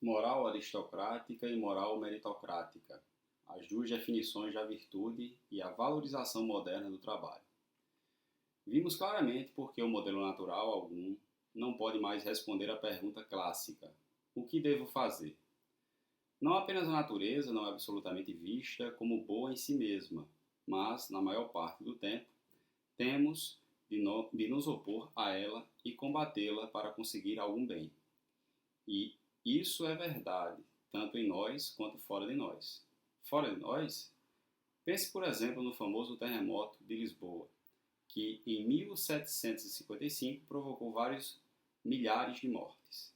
Moral aristocrática e moral meritocrática, as duas definições da virtude e a valorização moderna do trabalho. Vimos claramente porque o modelo natural algum não pode mais responder à pergunta clássica: o que devo fazer? Não apenas a natureza não é absolutamente vista como boa em si mesma, mas, na maior parte do tempo, temos de nos opor a ela e combatê-la para conseguir algum bem. E isso é verdade, tanto em nós quanto fora de nós. Fora de nós? Pense, por exemplo, no famoso terremoto de Lisboa, que em 1755 provocou vários milhares de mortes.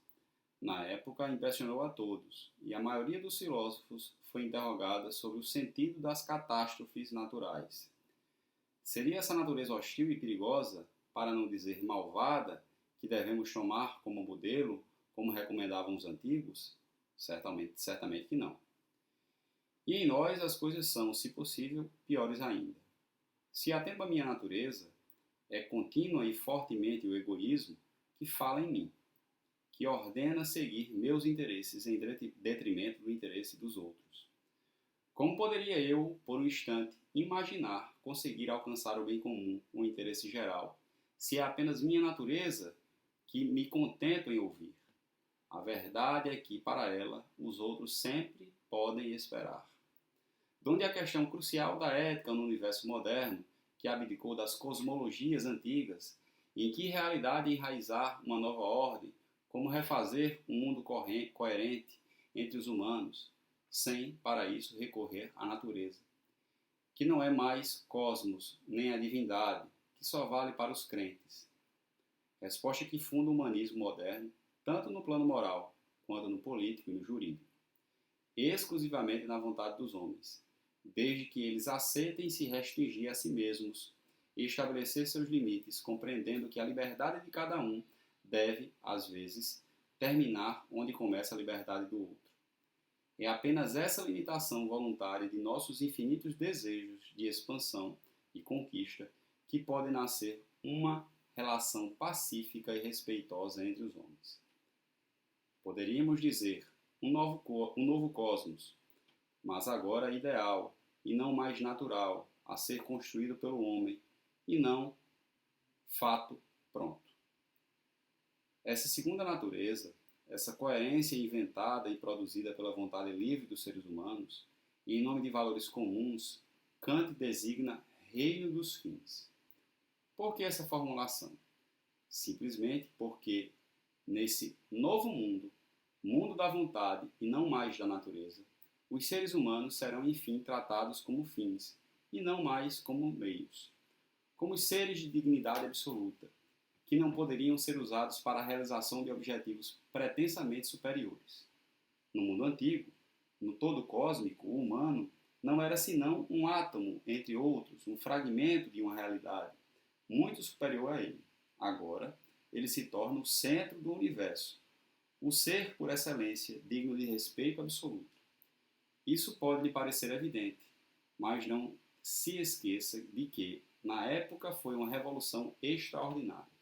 Na época, impressionou a todos, e a maioria dos filósofos foi interrogada sobre o sentido das catástrofes naturais. Seria essa natureza hostil e perigosa, para não dizer malvada, que devemos tomar como modelo, como recomendavam os antigos? Certamente que não. E em nós as coisas são, se possível, piores ainda. Se atento à minha natureza, é contínua e fortemente o egoísmo que fala em mim, que ordena seguir meus interesses em detrimento do interesse dos outros. Como poderia eu, por um instante, imaginar conseguir alcançar o bem comum, o interesse geral, se é apenas minha natureza que me contento em ouvir? A verdade é que, para ela, os outros sempre podem esperar. Donde a questão crucial da ética no universo moderno, que abdicou das cosmologias antigas, em que realidade enraizar uma nova ordem, como refazer um mundo coerente entre os humanos, sem, para isso, recorrer à natureza, que não é mais cosmos, nem a divindade, que só vale para os crentes. Resposta que funda o humanismo moderno, tanto no plano moral, quanto no político e no jurídico, exclusivamente na vontade dos homens, desde que eles aceitem se restringir a si mesmos e estabelecer seus limites, compreendendo que a liberdade de cada um deve, às vezes, terminar onde começa a liberdade do outro. É apenas essa limitação voluntária de nossos infinitos desejos de expansão e conquista que pode nascer uma relação pacífica e respeitosa entre os homens. Poderíamos dizer um novo cosmos, mas agora ideal e não mais natural, a ser construído pelo homem e não fato pronto. Essa segunda natureza, essa coerência inventada e produzida pela vontade livre dos seres humanos, e em nome de valores comuns, Kant designa reino dos fins. Por que essa formulação? Simplesmente porque nesse novo mundo, mundo da vontade e não mais da natureza, os seres humanos serão enfim tratados como fins e não mais como meios, como seres de dignidade absoluta, que não poderiam ser usados para a realização de objetivos pretensamente superiores. No mundo antigo, no todo cósmico, o humano não era senão um átomo, entre outros, um fragmento de uma realidade, muito superior a ele. Agora, ele se torna o centro do universo, o ser por excelência, digno de respeito absoluto. Isso pode lhe parecer evidente, mas não se esqueça de que, na época, foi uma revolução extraordinária.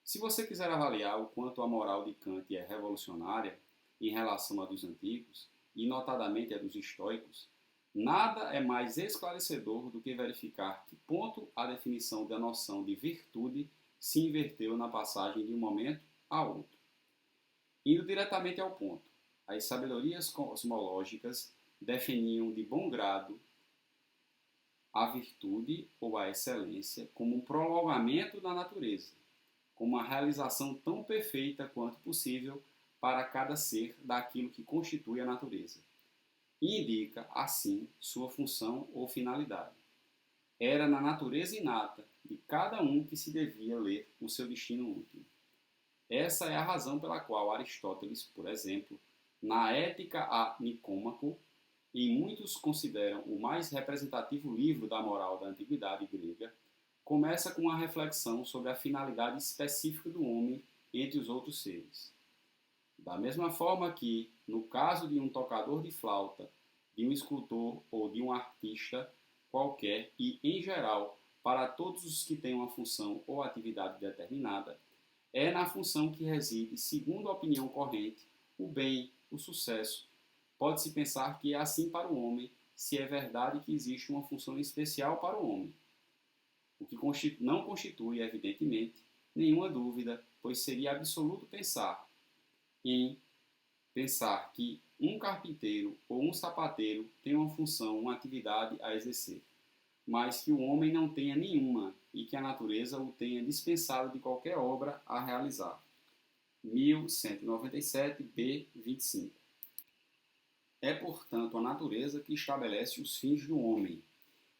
Se você quiser avaliar o quanto a moral de Kant é revolucionária em relação à dos antigos, e notadamente a dos estoicos, nada é mais esclarecedor do que verificar que ponto a definição da noção de virtude se inverteu na passagem de um momento a outro. Indo diretamente ao ponto, as sabedorias cosmológicas definiam de bom grado a virtude ou a excelência como um prolongamento da natureza, como uma realização tão perfeita quanto possível para cada ser daquilo que constitui a natureza, e indica, assim, sua função ou finalidade. Era na natureza inata de cada um que se devia ler o seu destino último. Essa é a razão pela qual Aristóteles, por exemplo, na Ética a Nicômaco, e muitos consideram o mais representativo livro da moral da antiguidade grega, começa com uma reflexão sobre a finalidade específica do homem entre os outros seres. Da mesma forma que, no caso de um tocador de flauta, de um escultor ou de um artista qualquer e, em geral, para todos os que têm uma função ou atividade determinada, é na função que reside, segundo a opinião corrente, o bem, o sucesso. Pode-se pensar que é assim para o homem, se é verdade que existe uma função especial para o homem, o que não constitui, evidentemente, nenhuma dúvida, pois seria absoluto pensar que um carpinteiro ou um sapateiro tem uma função, uma atividade a exercer, mas que o homem não tenha nenhuma e que a natureza o tenha dispensado de qualquer obra a realizar. 1197, b. 25. É, portanto, a natureza que estabelece os fins do homem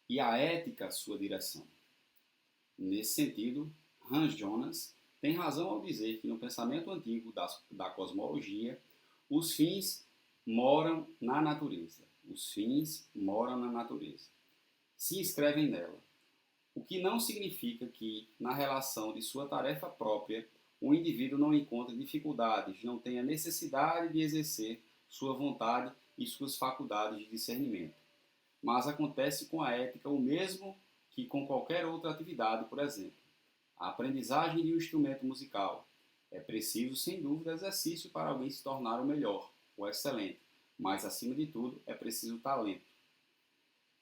e a ética sua direção. Nesse sentido, Hans Jonas tem razão ao dizer que no pensamento antigo da cosmologia, os fins moram na natureza. Os fins moram na natureza. Se inscrevem nela. O que não significa que, na relação de sua tarefa própria, o indivíduo não encontre dificuldades, não tenha necessidade de exercer sua vontade e suas faculdades de discernimento. Mas acontece com a ética o mesmo que com qualquer outra atividade, por exemplo. A aprendizagem de um instrumento musical. É preciso, sem dúvida, exercício para alguém se tornar o melhor, o excelente, mas, acima de tudo, é preciso talento.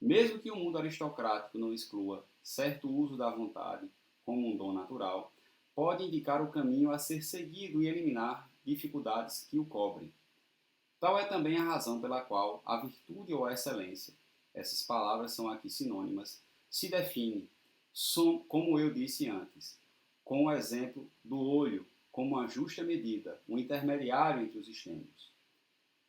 Mesmo que o mundo aristocrático não exclua certo uso da vontade como um dom natural, pode indicar o caminho a ser seguido e eliminar dificuldades que o cobrem. Tal é também a razão pela qual a virtude ou a excelência, essas palavras são aqui sinônimas, se define, como eu disse antes, com o exemplo do olho como uma justa medida, um intermediário entre os extremos.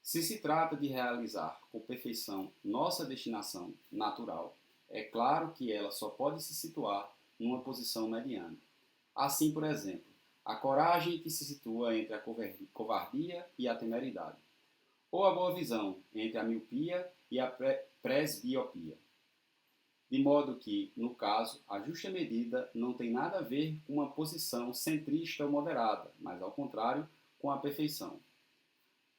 Se se trata de realizar com perfeição nossa destinação natural, é claro que ela só pode se situar numa posição mediana. Assim, por exemplo, a coragem que se situa entre a covardia e a temeridade, ou a boa visão entre a miopia e a presbiopia. De modo que, no caso, a justa medida não tem nada a ver com uma posição centrista ou moderada, mas, ao contrário, com a perfeição.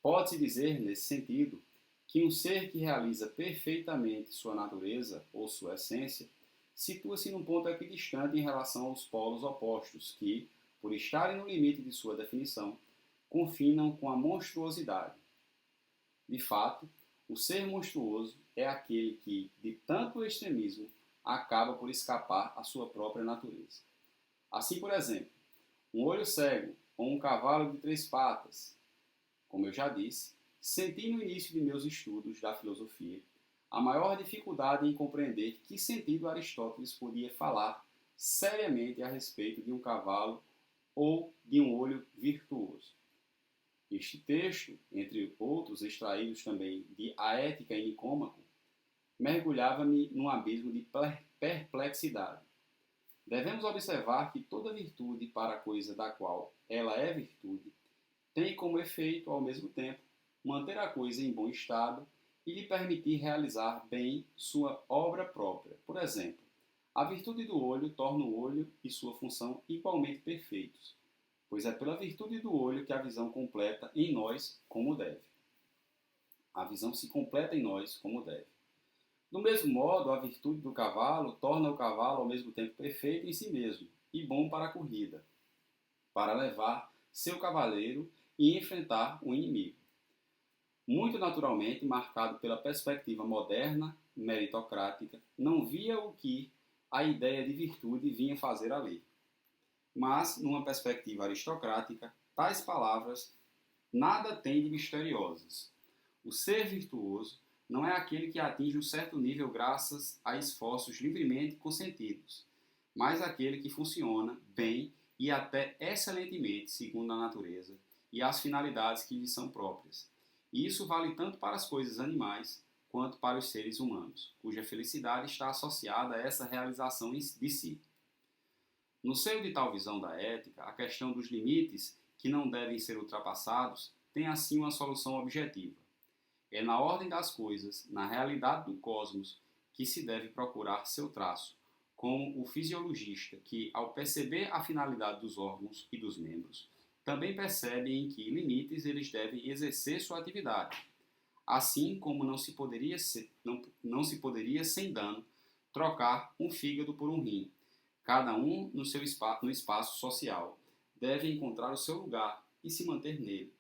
Pode-se dizer, nesse sentido, que um ser que realiza perfeitamente sua natureza ou sua essência situa-se num ponto equidistante em relação aos polos opostos que, por estarem no limite de sua definição, confinam com a monstruosidade. De fato, o ser monstruoso é aquele que, de tanto extremismo, acaba por escapar à sua própria natureza. Assim, por exemplo, um olho cego ou um cavalo de 3 patas. Como eu já disse, senti no início de meus estudos da filosofia a maior dificuldade em compreender que sentido Aristóteles podia falar seriamente a respeito de um cavalo ou de um olho virtuoso. Este texto, entre outros extraídos também de A Ética em Nicômaco, mergulhava-me num abismo de perplexidade. Devemos observar que toda virtude para a coisa da qual ela é virtude tem como efeito, ao mesmo tempo, manter a coisa em bom estado e lhe permitir realizar bem sua obra própria. Por exemplo, a virtude do olho torna o olho e sua função igualmente perfeitos, pois é pela virtude do olho que a visão completa em nós como deve. A visão se completa em nós como deve. Do mesmo modo, a virtude do cavalo torna o cavalo ao mesmo tempo perfeito em si mesmo e bom para a corrida, para levar seu cavaleiro e enfrentar o inimigo. Muito naturalmente, marcado pela perspectiva moderna, meritocrática, não via o que a ideia de virtude vinha fazer ali. Mas, numa perspectiva aristocrática, tais palavras nada têm de misteriosas. O ser virtuoso não é aquele que atinge um certo nível graças a esforços livremente consentidos, mas aquele que funciona bem e até excelentemente segundo a natureza e as finalidades que lhe são próprias. E isso vale tanto para as coisas animais quanto para os seres humanos, cuja felicidade está associada a essa realização de si. No seio de tal visão da ética, a questão dos limites que não devem ser ultrapassados tem assim uma solução objetiva. É na ordem das coisas, na realidade do cosmos, que se deve procurar seu traço, como o fisiologista que, ao perceber a finalidade dos órgãos e dos membros, também percebe em que limites eles devem exercer sua atividade. Assim como não se poderia, sem dano, trocar um fígado por um rim. Cada um no espaço social deve encontrar o seu lugar e se manter nele,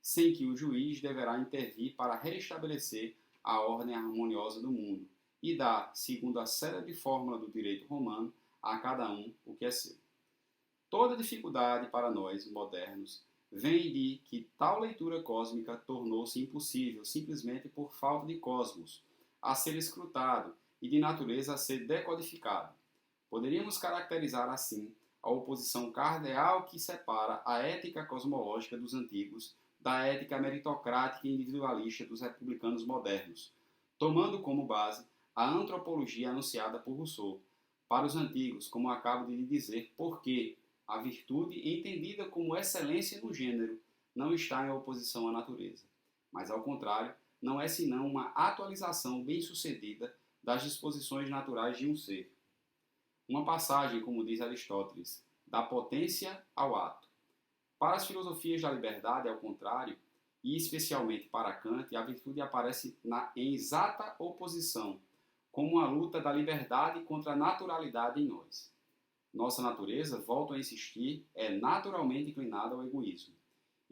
sem que o juiz deverá intervir para restabelecer a ordem harmoniosa do mundo e dar, segundo a célebre fórmula do direito romano, a cada um o que é seu. Toda dificuldade para nós, modernos, vem de que tal leitura cósmica tornou-se impossível simplesmente por falta de cosmos a ser escrutado e de natureza a ser decodificado. Poderíamos caracterizar assim a oposição cardeal que separa a ética cosmológica dos antigos da ética meritocrática e individualista dos republicanos modernos, tomando como base a antropologia anunciada por Rousseau. Para os antigos, como acabo de lhe dizer, porque a virtude, entendida como excelência no gênero, não está em oposição à natureza, mas, ao contrário, não é senão uma atualização bem-sucedida das disposições naturais de um ser. Uma passagem, como diz Aristóteles, da potência ao ato. Para as filosofias da liberdade, ao contrário, e especialmente para Kant, a virtude aparece em exata oposição, como uma luta da liberdade contra a naturalidade em nós. Nossa natureza, volto a insistir, é naturalmente inclinada ao egoísmo.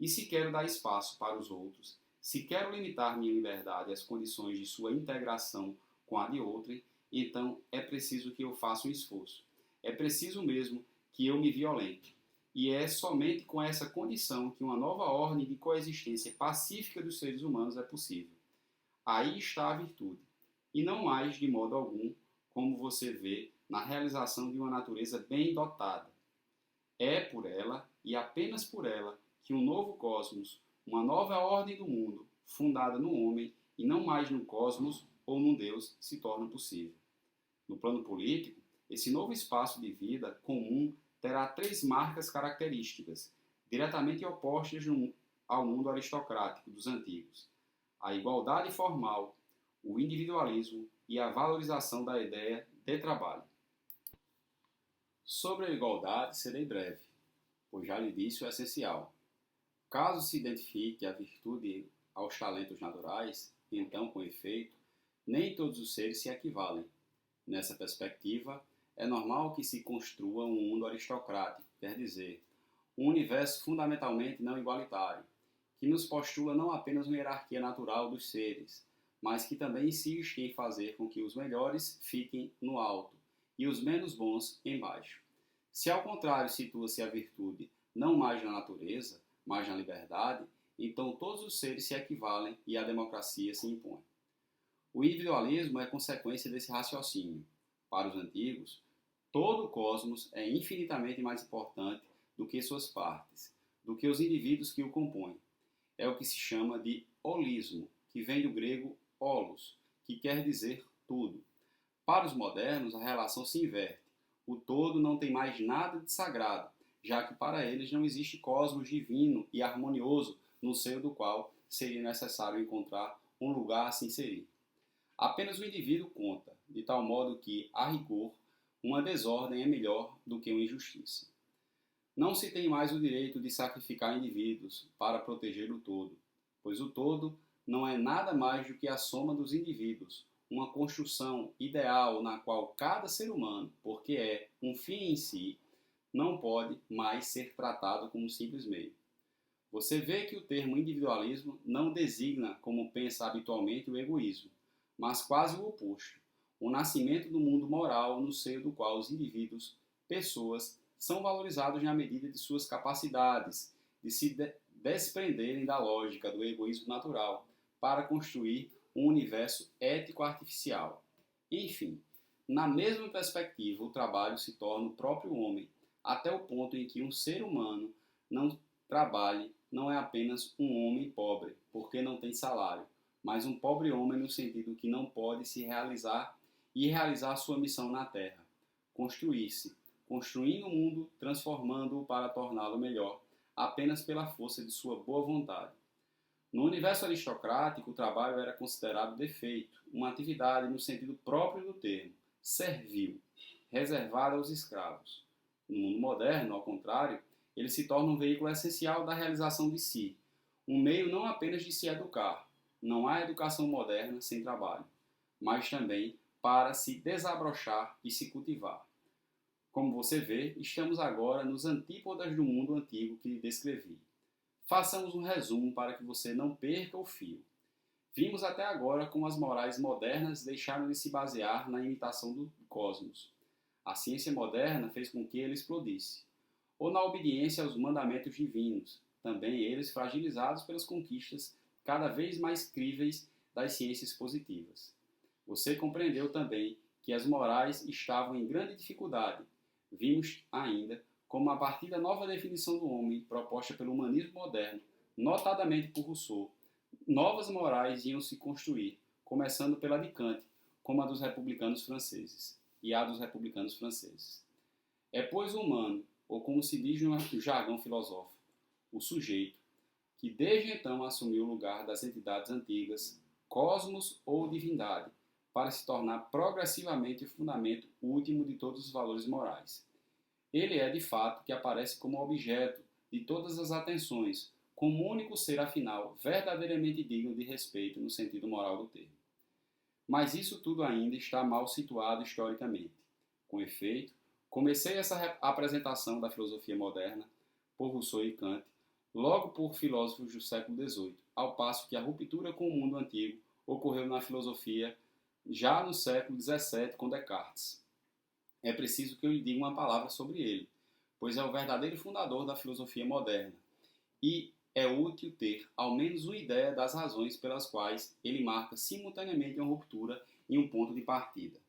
E se quero dar espaço para os outros, se quero limitar minha liberdade às condições de sua integração com a de outrem, então é preciso que eu faça um esforço. É preciso mesmo que eu me violente. E é somente com essa condição que uma nova ordem de coexistência pacífica dos seres humanos é possível. Aí está a virtude. E não mais, de modo algum, como você vê, na realização de uma natureza bem dotada. É por ela, e apenas por ela, que um novo cosmos, uma nova ordem do mundo, fundada no homem e não mais no cosmos ou num Deus, se torna possível. No plano político, esse novo espaço de vida comum terá 3 marcas características, diretamente opostas ao mundo aristocrático dos antigos: a igualdade formal, o individualismo e a valorização da ideia de trabalho. Sobre a igualdade serei breve, pois já lhe disse o essencial. Caso se identifique a virtude aos talentos naturais, então, com efeito, nem todos os seres se equivalem. Nessa perspectiva, é normal que se construa um mundo aristocrático, quer dizer, um universo fundamentalmente não igualitário, que nos postula não apenas uma hierarquia natural dos seres, mas que também insiste em fazer com que os melhores fiquem no alto e os menos bons embaixo. Se ao contrário situa-se a virtude não mais na natureza, mas na liberdade, então todos os seres se equivalem e a democracia se impõe. O individualismo é consequência desse raciocínio. Para os antigos, todo o cosmos é infinitamente mais importante do que suas partes, do que os indivíduos que o compõem. É o que se chama de holismo, que vem do grego holos, que quer dizer tudo. Para os modernos, a relação se inverte. O todo não tem mais nada de sagrado, já que para eles não existe cosmos divino e harmonioso no seio do qual seria necessário encontrar um lugar a se inserir. Apenas o indivíduo conta, de tal modo que, a rigor, uma desordem é melhor do que uma injustiça. Não se tem mais o direito de sacrificar indivíduos para proteger o todo, pois o todo não é nada mais do que a soma dos indivíduos, uma construção ideal na qual cada ser humano, porque é um fim em si, não pode mais ser tratado como um simples meio. Você vê que o termo individualismo não designa, como pensa habitualmente, o egoísmo, mas quase o oposto, o nascimento do mundo moral no seio do qual os indivíduos, pessoas, são valorizados na medida de suas capacidades de se desprenderem da lógica do egoísmo natural para construir um universo ético-artificial. Enfim, na mesma perspectiva, o trabalho se torna o próprio homem, até o ponto em que um ser humano não trabalhe não é apenas um homem pobre, porque não tem salário, mas um pobre homem no sentido que não pode se realizar e realizar sua missão na Terra, construir-se, construindo o mundo, transformando-o para torná-lo melhor, apenas pela força de sua boa vontade. No universo aristocrático, o trabalho era considerado defeito, uma atividade no sentido próprio do termo, servil, reservada aos escravos. No mundo moderno, ao contrário, ele se torna um veículo essencial da realização de si, um meio não apenas de se educar, não há educação moderna sem trabalho, mas também para se desabrochar e se cultivar. Como você vê, estamos agora nos antípodas do mundo antigo que descrevi. Façamos um resumo para que você não perca o fio. Vimos até agora como as morais modernas deixaram de se basear na imitação do cosmos. A ciência moderna fez com que ele explodisse, ou na obediência aos mandamentos divinos, também eles fragilizados pelas conquistas cada vez mais críveis das ciências positivas. Você compreendeu também que as morais estavam em grande dificuldade. Vimos ainda como, a partir da nova definição do homem proposta pelo humanismo moderno, notadamente por Rousseau, novas morais iam se construir, começando pela de Kant, como a dos republicanos franceses, e a dos republicanos franceses. É, pois, o humano, ou como se diz no jargão filosófico, o sujeito, que desde então assumiu o lugar das entidades antigas, cosmos ou divindade, para se tornar progressivamente o fundamento último de todos os valores morais. Ele é, de fato, que aparece como objeto de todas as atenções, como único ser, afinal, verdadeiramente digno de respeito no sentido moral do termo. Mas isso tudo ainda está mal situado historicamente. Com efeito, comecei essa apresentação da filosofia moderna, por Rousseau e Kant, logo por filósofos do século XVIII, ao passo que a ruptura com o mundo antigo ocorreu na filosofia já no século XVII com Descartes. É preciso que eu lhe diga uma palavra sobre ele, pois é o verdadeiro fundador da filosofia moderna, e é útil ter ao menos uma ideia das razões pelas quais ele marca simultaneamente uma ruptura e um ponto de partida.